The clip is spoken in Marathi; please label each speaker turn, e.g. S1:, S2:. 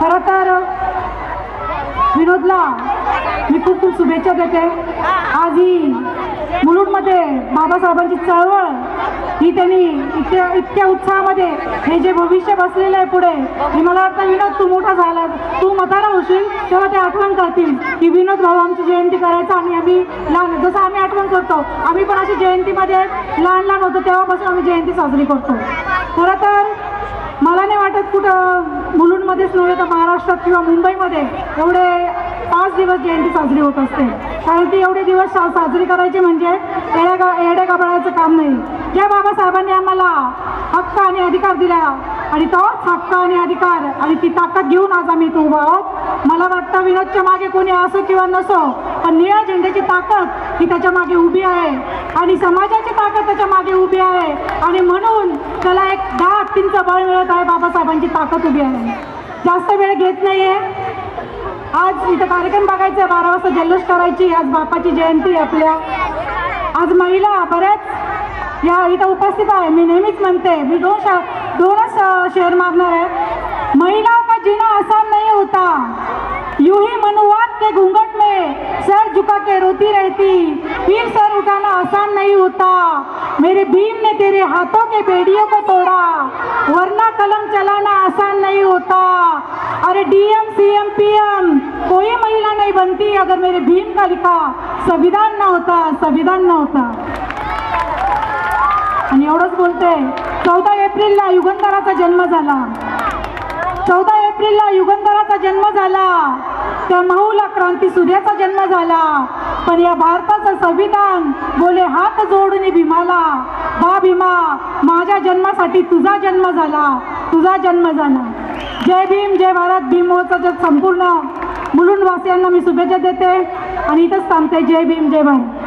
S1: खरं तर विनोदला मी खूप खूप शुभेच्छा देते। आज ही मुलुंडमध्ये बाबासाहेबांची चळवळ ही त्यांनी इतक्या उत्साहामध्ये हे जे भविष्य बसलेलं आहे पुढे, मी मला वाटतं विनोद तू मोठा झाला, तू म्हातारा होशील तेव्हा ते आठवण करतील की विनोद भाऊ आमची जयंती करायचा आणि आम्ही लहान, जसं आम्ही आठवण करतो आम्ही पण अशी जयंतीमध्ये लहान लहान होतो तेव्हापासून आम्ही जयंती साजरी करतो। खरं तर मला नाही वाटत कुठं मुलुंडमध्येच नव्हे तर महाराष्ट्रात किंवा मुंबईमध्ये एवढे 5 दिवस जयंती साजरी होत असते, कारण ती एवढे दिवस साजरी करायची म्हणजे येड्या गाबळाचं काम नाही। ज्या बाबासाहेबांनी आम्हाला हक्क आणि अधिकार दिला आणि तोच हक्क आणि अधिकार आणि ती ताकद घेऊन आज आम्ही इथं उभा आहोत। मला वाटतं विनोदच्या मागे कोणी असो किंवा नसो, पण निळ्या झेंड्याची ताकद ही त्याच्या मागे उभी आहे आणि समाजाची ताकद त्याच्या मागे उभी आहे आणि म्हणून त्याला एक 10 हत्तींचं बळ मिळत आहे, बाबासाहेबांची ताकद उभी आहे। जास्त वेळ घेत नाहीये, आज इथं कार्यक्रम बघायचा, 12 वाजता जल्लोष करायची, आज बापाची जयंती आपल्या। आज महिला बऱ्याच या इथं उपस्थित आहे, मी नेहमीच म्हणते, मी दोनच शेअर मारणार आहे। महिलाओं का जीना आसान नहीं होता, यूं ही मनुवाद के घूंघट में सर झुका के रोती रहती, फिर सर उठाना आसान नहीं होता। मेरे भीम ने तेरे हाथों के बेड़ियों को तोड़ा, वरना कलम चलाना आसान नहीं होता। अरे डीएम सीएम पीएम कोई महिला नहीं बनती अगर मेरे भीम का लिखा संविधान ना होता, संविधान ना होता। आणि एवढंच बोलते, 14 एप्रिलला युगंधराचा जन्म झाला, 14 एप्रिलला युगंधराचा जन्म झाला, त्या महूला क्रांती सूर्याचा जन्म झाला, पण या भारताचं संविधान बोले हात जोडून भीमाला, बा भीमा माझ्या जन्मासाठी तुझा जन्म झाला, तुझा जन्म झाला। जय भीम, जय भारत। भीम महोत्सवाच्या संपूर्ण मुलुंडवासियांना मी शुभेच्छा देते आणि इथंच थांबते। जय भीम, जय भारत।